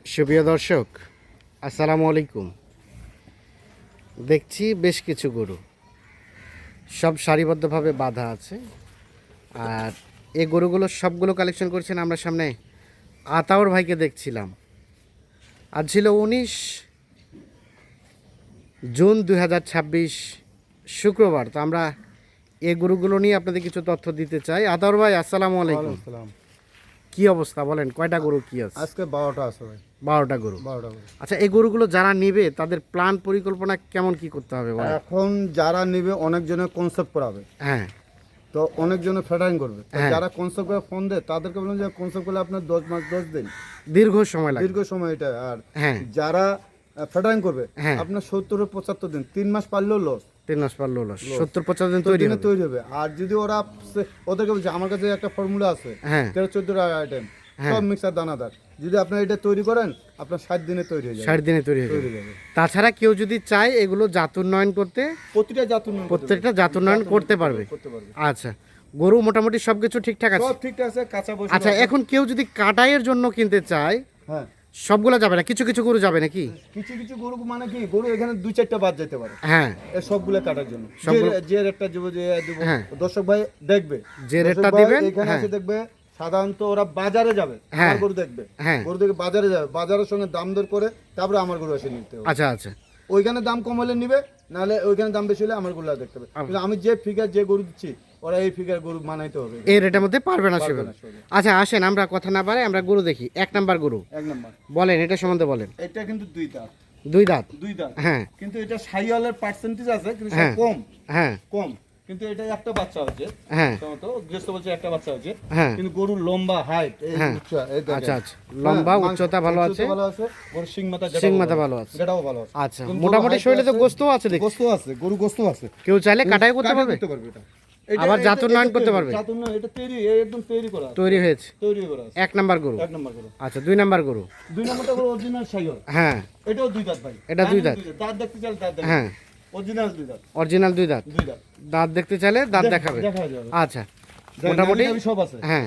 সুপ্রিয় দর্শক, আসসালামু আলাইকুম। দেখছি বেশ কিছু গরু সব সারিবদ্ধভাবে বাঁধা আছে। আর এই গরুগুলো সবগুলো কালেকশন করছেন আমরা সামনে আতাউর ভাইকে দেখছিলাম। আজ ছিল 19 জুন 2026 শুক্রবার। তো আমরা এই গরুগুলো নিয়ে আপনাদের কিছু তথ্য দিতে চাই। আতাউর ভাই, আসসালামু আলাইকুম। কি অবস্থা বলেন, কয়টা গরু কি আছে? আজকে 12টা আছে ভাই। 12টা গরু। 12টা গরু। আচ্ছা, এই গরুগুলো যারা নেবে তাদের প্ল্যান পরিকল্পনা কেমন কি করতে হবে বলেন? এখন যারা নেবে অনেকজনের কনসেপ্ট করাবে, হ্যাঁ তো অনেকজনের ফেডারিং করবে। তো হ্যাঁ। যারা কনসেপ্ট করে ফোন দেয় তাদেরকে বলুন যে কনসেপ্ট করলে আপনার 10 মাস 10 দিন দীর্ঘ সময় লাগে। দীর্ঘ সময় এটা। আর হ্যাঁ যারা ফেডারিং করবে হ্যাঁ। আপনার 70-75 দিন, 3 মাস পারলেও লস। 3 মাস পর লোল 70-50 দিন তৈরি হবে। তৈরি হবে। আর যদি ওদেরকে বলছে আমার কাছে একটা ফর্মুলা আছে, হ্যাঁ 13-14 আইটেম, হ্যাঁ। সব মিক্সার দানাদার, যদি আপনি এটা তৈরি করেন আপনার 60 দিনে তৈরি হয়ে যাবে। 60 দিনে তৈরি হয়ে তৈরি যাবে। হয়ে যাবে। তাছাড়া কেউ যদি চায় এগুলো জাত উন্নয়ন করতে, প্রতিটা জাত উন্নয়ন করতে প্রত্যেকটা জাত উন্নয়ন করতে পারবে। করতে পারবে। আচ্ছা, গরু মোটামুটি সবকিছু ঠিকঠাক আছে। সব ঠিকঠাক আছে, কাঁচা বসে। আচ্ছা, এখন কেউ যদি কাটাইয়ের জন্য কিনতে চায়, হ্যাঁ, সবগুলো যাবে না, কিছু কিছু গরু যাবে নাকি? কিছু কিছু গরু মানে কি, গরু এখানে 2-4টা বাদ যেতে পারে হ্যাঁ, এই সবগুলো কাটার জন্য। সবগুলো- যে রেটটা দেবো, যে দেবো, হ্যাঁ। দর্শক ভাই দেখবে, যে দর্শক রেটটা ভাই দিবেন, এখানে হ্যাঁ। এসে দেখবে। সাধারণত ওরা বাজারে যাবে, হ্যাঁ। আমার গরু দেখবে, হ্যাঁ। গরু দেখে বাজারে যাবে, বাজারের সঙ্গে দাম দর করে তারপরে আমার গরু এসে নিতে হবে। আচ্ছা আচ্ছা। ওইখানে দাম কম হলে নিবে, নাহলে ওইখানে দাম বেশি হলে আমার গরু দেখতে হবে। কিন্তু আমি যে ফিগার যে গরু দিচ্ছি ওরা এই ফিগার গরু মানাইতে হবে। এই রেটের মধ্যে পারবে না পারবে সেভাবে। না সেভাবে। আচ্ছা আসেন, আমরা কথা না বাড়াই, আমরা গরু দেখি। 1 নাম্বার গরু 1 নম্বর, বলেন, এটা সম্বন্ধে বলেন। এটা কিন্তু 2 দাঁত। 2 দাঁত। 2 দাঁত, হ্যাঁ কিন্তু এটা সাইওয়ালের পার্সেন্টেজ আছে, কিন্তু সব হ্যাঁ। কম হ্যাঁ কম। কিন্তু এটা একটা বাচ্চা হচ্ছে, হ্যাঁ তো গৃহস্থ বলছে একটা বাচ্চা হচ্ছে, হ্যাঁ। কিন্তু গরুর লম্বা, হাইট, এই হ্যাঁ। উচ্চতা, এই দেখেন। আচ্ছা আচ্ছা, লম্বা, হ্যাঁ, উচ্চতা ভালো আছে। ভালো আছে, গরুর শিং মাথা, শিং মাথা ভালো আছে। গেটাও ভালো আছে। আচ্ছা, কিন্তু মোটামুটি height শরীরে তো আছে, গোস্তও আছে দেখছি। গোস্ত আছে, গরু গোস্ত আছে। কেউ চাইলে কাটাই করতে কাটা পারবে। করতে পারবে এটা। আবার জাত উন্নয়ন করতে পারবে। জাত উন্নয়ন, এটা তৈরি, একদম তৈরি করা আছে। তৈরি হয়েছে। তৈরি করা আছে। 1 নাম্বার গরু। 1 নম্বর গরু। আচ্ছা, 2 নাম্বার গরু। 2 নম্বরটা হলো অরিজিনাল সাইওয়াল। হ্যাঁ এটাও 2 দাঁত ভাই। এটা 2 দাঁত। দাঁত দেখতে চাইলে দাঁত দেখেন। হ্যাঁ, অরিজিনাল 2 দাঁত। অরিজিনাল 2 দাঁত। 2 দাঁত। দাঁত দেখতে চাইলে দাঁত দেখাবে। দেখা যাবে। আচ্ছা, মোটামুটি মোটামুটি সব আছে। হ্যাঁ।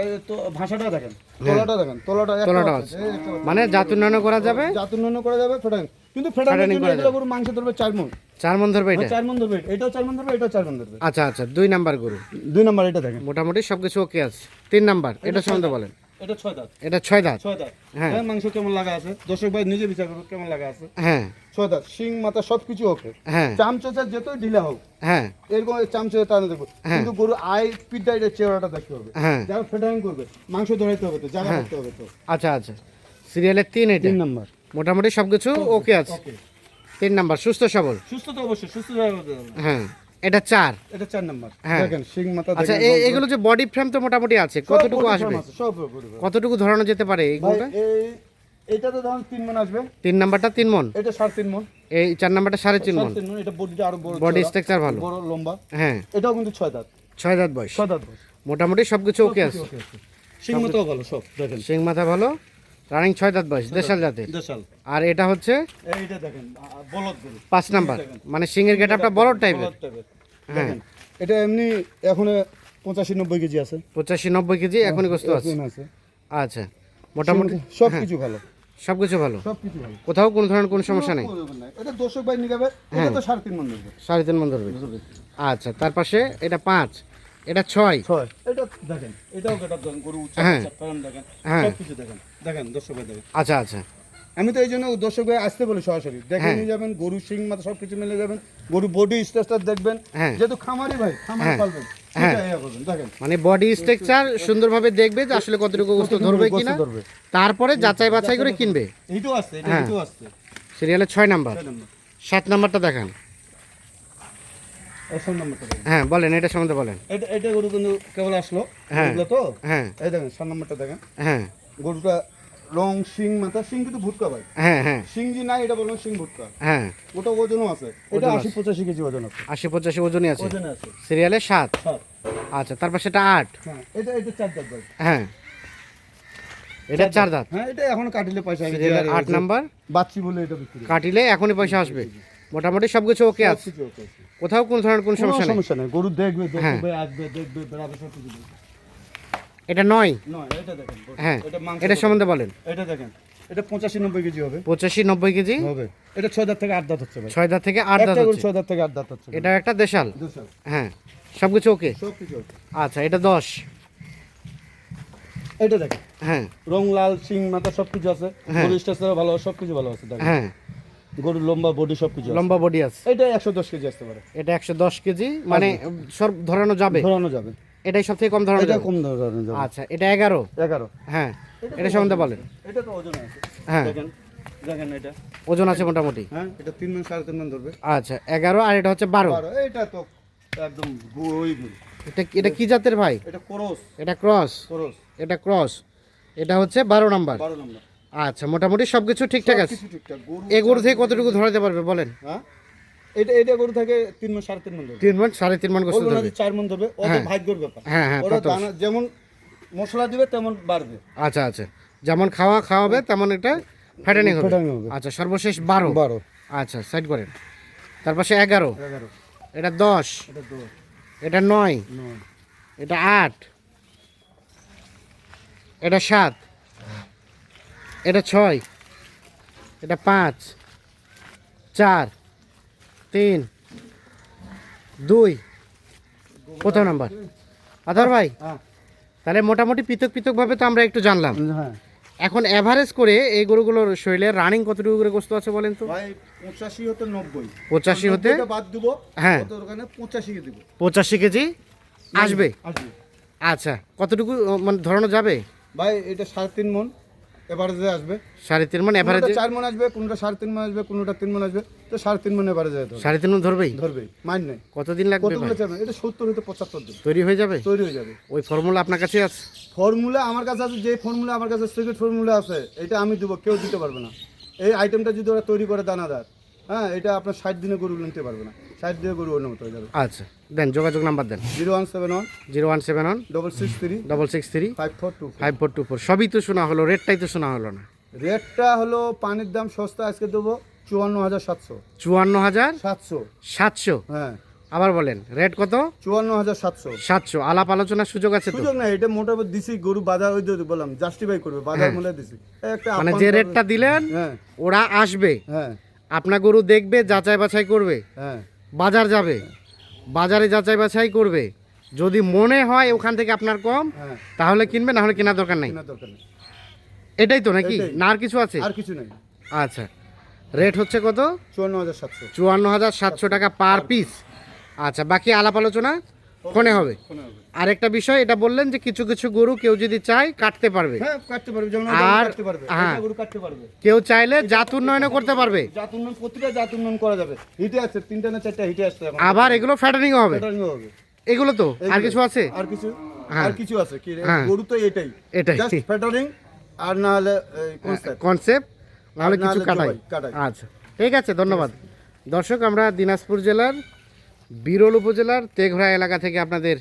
এই তো ভাষাটা দেখেন, তোলাটা দেখেন, তোলাটা একটা তোলাটা আছে, আছে। এই একটা আছে। মানে জাত উন্নয়ন করা যাবে। জাত উন্নয়ন করা যাবে, ফেডারিং। কিন্তু ফেডারিং ফেডারিং করা এগুলো গরু মাংস ধরবে 4 মণ। 4 মণ ধরবে এটা। 4 মণ ধরবে, এটাও 4 মণ ধরবে, এটাও 4 মণ ধরবে। আচ্ছা আচ্ছা, 2 নাম্বার গরু। 2 নম্বর এটা দেখেন, মোটামুটি সবকিছু ওকে আছে। 3 নাম্বার, এটা সম্বন্ধে বলেন। এটা 6 দাঁত। এটা 6 দাঁত। 6 দাঁত। হ্যাঁ। হ্যাঁ, মাংস কেমন লাগা আছে দর্শক ভাই নিজে বিচার করুন কেমন লাগা আছে। হ্যাঁ 6 দাঁত, শিং মাথা সবকিছু ওকে। হ্যাঁ চামচোচা যতই ঢিলা হোক, হ্যাঁ এরকম চামচোচা টানে দেখবো, হ্যাঁ। কিন্তু গরু আই পিঠটা, এটা চেহারাটা দেখতে হবে। হ্যাঁ। যারা ফেডারিং করবে মাংস ধরাইতে হবে, তো জায়গা করতে হবে। তো আচ্ছা আচ্ছা, সিরিয়ালের 3 এটা। 3 নম্বর মোটামুটি সবকিছু ওকে আছে। ওকে। 3 নাম্বার সুস্থ সবল। সুস্থ তো অবশ্যই, সুস্থ জায়গা করতে হবে। হ্যাঁ, এটা 4। এটা 4 নম্বর। হ্যাঁ। দেখেন শিং মাথা আচ্ছা, দেখেন, এগুলো যে বডি ফ্রেম তো মোটামুটি আছে, কতটুকু আসবে? সব গরু। কতটুকু ধরানো যেতে পারে ভাই এইগুলোটা? এইটা তো ধরুন 3 মণ আসবে, 3 নাম্বারটা 3 মণ, এটা 3.5 মণ, এই 4 নাম্বারটা 3.5 মণ। 3.5 মণ। এটা বডিটা আরো বড়, বডি চওড়া, স্ট্রাকচার ভালো। বড় লম্বা। হ্যাঁ, এটাও কিন্তু 6 দাঁত। 6 দাঁত বয়স। 6 দাঁত বয়স। মোটামুটি সবকিছু ওকে আছে। শিং মাথাও ভালো সব, দেখেন শিং মাথা ভালো, রানিং 6 দাঁত বয়স, দেশাল জাতের। দেশাল। আর এটা হচ্ছে এইটা দেখেন বলদ গরু, 5 নাম্বার, মানে সিংয়ের গেটআপটা বড় টাইপের। বলদ টাইপের। হ্যাঁ, দেখেন এটা এমনি এখন 85-90 কেজি আছে। 85-90 কেজি এখনই গোস্ত আছে। এখন আছে। আচ্ছা, মোটামুটি সব কিছু ভালো, সবকিছু ভালো, সব কিছু ভালো। কোথাও কোনো ধরনের কোনো সমস্যা নেই। এটা দর্শক ভাই নিয়ে যাবে, এটা তো 3.5 মণ ধরবে। 3.5 মণ ধরবে। আচ্ছা, তার পাশে এটা 5, এটা 6। 6, এটা দেখেন, এটাও গেটআপ দেখেন, গরু উচ্চতা, হ্যাঁ। কারণ দেখেন, হ্যাঁ। সব কিছু দেখেন, দেখেন দর্শক ভাই দেখেন। আচ্ছা আচ্ছা, আমি তো এই জন্য দর্শক ভাই আসতে বলি সরাসরি, দেখে হ্যাঁ। নিয়ে যাবেন, গরু শিং মাথা সব কিছু মিলে যাবেন, গরু বডি স্ট্রাকচার দেখবেন। হ্যাঁ। যেহেতু খামারি ভাই, খামারি হ্যাঁ। পালবেন, হ্যাঁ। সেটা ইয়া করবেন, দেখেন মানে বডি স্ট্রাকচার সুন্দরভাবে দেখবে যে আসলে কতটুকু গোস্ত ধরবে গোস্ত কিনা, ধরবে। তারপরে যাচাই বাছাই করে কিনবে। এইটাও আসছে, এটা হ্যাঁ। এইটাও আসছে। সিরিয়ালের 6 নাম্বার। 6 নম্বর। 7 নাম্বারটা দেখান। 7 নম্বরটা দেখেন। হ্যাঁ বলেন, এটা সম্বন্ধে বলেন। এটা গরু কিন্তু কেবল আসলো, হ্যাঁ। এগুলো তো। হ্যাঁ এই দেখেন 7 নম্বরটা দেখেন, হ্যাঁ গরুটা রং শিং মাথা, শিং কিন্তু ভুটকা ভাই, হ্যাঁ হ্যাঁ শিং জি নাই, এটা বলুন শিং ভুটকা। হ্যাঁ, ওটা ওজনও আছে, এটা 80-85 কেজি ওজন আছে। 80-85 ওজনই আছে। ওজনে আছে। সিরিয়ালে 7। হ্যাঁ। আচ্ছা, তারপর সেটা 8। হ্যাঁ, এটা 4 দাঁত ভাই। হ্যাঁ, এটা 4 দাঁত। হ্যাঁ, এটা এখন কাটিলে পয়সা আসবে। সিরিয়ালের 8 নাম্বার, বাচ্চি বলে এটা বিক্রি করে। কাটিলে এখনই পয়সা আসবে। মোটামুটি সবকিছু ওকে আছে, সবকিছু ওকে আছে। কোথাও কোনো ধরনের কোনো কোনো সমস্যা নেই। সমস্যা নেই, গরু দেখবে, হ্যাঁ। দেখবে, আসবে, দেখবে, বেড়াবে, সব কিছু দেখবে। এটা 9। নয়, এটা দেখেন, হ্যাঁ, এটা মাংস এটা ধরবে। সম্বন্ধে বলেন। এটা দেখেন, এটা 85-90 কেজি হবে 85-90 কেজি, হবে। এটা 6 দাঁত থেকে 8 দাঁত হচ্ছে ভাই। 6 দাঁত থেকে 8 দাঁত একটা গরু হচ্ছে। 6 দাঁত থেকে 8 দাঁত হচ্ছে। এটা একটা দেশাল, দুশাল। হ্যাঁ সবকিছু ওকে। সব কিছু আছে। আচ্ছা এটা 10, এটা দেখেন হ্যাঁ রং লাল সিং মাথা সব কিছু আছে। হ্যাঁ। গরু স্ট্রাকচার ভালো, সব কিছু ভালো আছে দেখেন। হ্যাঁ গরুর লম্বা বডি সব কিছু আছে। লম্বা বডি আছে। এটা 110 কেজি আসতে পারে। এটা 110 কেজি, মানে সব ধরানো যাবে, ধরানো যাবে। এটাই সব থেকে কম ধরানো এটা যাবে। কম ধরানো যাবে। আচ্ছা এটা 11, 11। হ্যাঁ এটা সম্বন্ধে বলেন। এটা তো ওজন আছে। হ্যাঁ দেখেন দেখেন এটা। ওজন আছে মোটামুটি। হ্যাঁ এটা 3 মণ 3.5 মণ ধরবে। আচ্ছা 11 আর এটা হচ্ছে 12। 12 এটা তো একদম ওই গরু। এটা কি জাতের ভাই? এটা ক্রস এটা ক্রস, ক্রস এটা ক্রস, এটা হচ্ছে 12 নাম্বার। 12 নম্বর। আচ্ছা মোটামুটি সবকিছু ঠিকঠাক আছে। কিছু ঠিকঠাক। গরু এই গরু থেকে কতটুকু ধরাতে পারবে বলেন? হ্যাঁ এটা গরু থাকে 3 মণ 3.5 মণ ধরবে। 3 মণ 3.5 মণ গোস্ত বলবো না ধরবে। যে 4 মণ ধরবে, ওদের ভাগ্যের ব্যাপার। হ্যাঁ হ্যাঁ ওরা তা তো। যেমন মশলা দিবে তেমন বাড়বে। আচ্ছা আচ্ছা যেমন খাওয়াবে তেমন এটা ফ্যাটেনিং হবে। ফ্যাটানি হবে। আচ্ছা সর্বশেষ 12। 12 আচ্ছা সাইড করেন। তার পাশে 11, 11 এটা 10, এটা 2 এটা 9, 9 এটা 8, এটা 7, এটা 6, এটা 5, 4, 3, 2, প্রথম নাম্বার। আধার ভাই হ্যাঁ তাহলে মোটামুটি পৃথক পৃথকভাবে তো আমরা একটু জানলাম। হ্যাঁ এখন এভারেজ করে এই গরুগুলোর শরীরে রানিং কতটুকু করে গোস্ত আছে বলেন তো? ভাই 85 হতে 90। 85 হতে 90টা বাদ দিব। হ্যাঁ। কত ওখানে 85 কে দিব। 85 কেজি আসবে। আসবে। আচ্ছা কতটুকু মানে ধরানো যাবে? ভাই এটা 3.5 মণ এভারেজে আসবে। 3.5 মণ এভারেজে। 4 মণ আসবে, কোনটা 3.5 মণ আসবে, কোনটা 3 মণ আসবে। তো 3.5 মণ এভারেজে ধরবে। 3.5 মণ ধরবেই? ধরবে মাইন নাই। কতদিন লাগবে ভাই? কতগুলো চাবে? এটা 70 হতে 75 দিন তৈরি হয়ে যাবে? তৈরি হয়ে যাবে। ওই ফর্মুলা আপনার কাছে আছে? ফর্মুলা আমার কাছে আছে, যে ফর্মুলা আমার কাছে সিক্রেট ফর্মুলা আছে, এটা আমি দেবো, কেউ দিতে পারবে না। এই আইটেমটা যদি ওরা তৈরি করে দানাদার, হ্যাঁ এটা আপনার 60 দিনে গরু নিতে পারবে না। 60 দিনে গরু অন্য মতো হয়ে যাবে। আচ্ছা দেন যোগাযোগ নাম্বার দেন। 0171 0171 663 663 5424। 5424। সবই তো শোনা হলো, রেটটাই তো শোনা হলো না। রেটটা হলো পানির দাম সস্তা, আজকে দেবো 54,700। 54,700। 700 হ্যাঁ। আবার বলেন রেট কত? 54,700। 700। আলাপ আলোচনার সুযোগ আছে তো? সুযোগ নাই, এটা মোটামুটি দিছি গরু বাজার, ওই যে বললাম জাস্টিফাই করবে, বাজার মূল্যে দিছি। এই একটা মানে আপ্যায়ন যে করবে। রেটটা দিলেন হ্যাঁ ওরা আসবে, হ্যাঁ আপনার গরু দেখবে, যাচাই বাছাই করবে, হ্যাঁ বাজার যাবে, বাজারে যাচাই বাছাই করবে, যদি মনে হয় ওখান থেকে আপনার কম হ্যাঁ, তাহলে কিনবে, না হলে কেনার দরকার নাই। কেনার দরকার নেই। এটাই তো নাকি, এটাই। না আর কিছু আছে? আর কিছু নাই। আচ্ছা রেট হচ্ছে কত? 54,700। 54,700 টাকা পার পিস। আচ্ছা বাকি আলাপ আলোচনা ফোনে হবে। আরেকটা বিষয় এটা বললেন যে কিছু কিছু গরু কেউ যদি চায় কাটতে পারবে, হ্যাঁ কাটতে পারবে, যেমন আর কাটতে পারবে, হ্যাঁ। এটা গরু কাটতে পারবে। কেউ চাইলে জাত উন্নয়নও করতে পারবে। জাত উন্নয়ন, প্রতিটা জাত উন্নয়ন করা যাবে। হিটে আছে 3টা না 4টা হিটে আসছে এখন। আবার এগুলো ফ্যাটানিংও হবে। Catering ও হবে। এগুলো তো আর কিছু আছে? আর কিছু হ্যাঁ। আর কিছু আছে কি রে? হ্যাঁ। গরু তো এটাই এটাই। জাস্ট ফ্যাটারিং, আর না হলে কনসেপ্ট। কনসেপ্ট, নাহলে আর কিছু নাহলে কাটাই। কাটাই। আচ্ছা ঠিক আছে, ধন্যবাদ। দর্শক আমরা দিনাজপুর জেলার বিরল উপজেলার তেঘরা এলাকা থেকে আপনাদের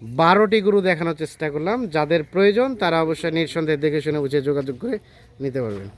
12টি গরু দেখানোর চেষ্টা করলাম। যাদের প্রয়োজন তারা অবশ্যই নিঃসন্দেহে দেখে শুনে বুঝে যোগাযোগ করে নিতে পারবেন।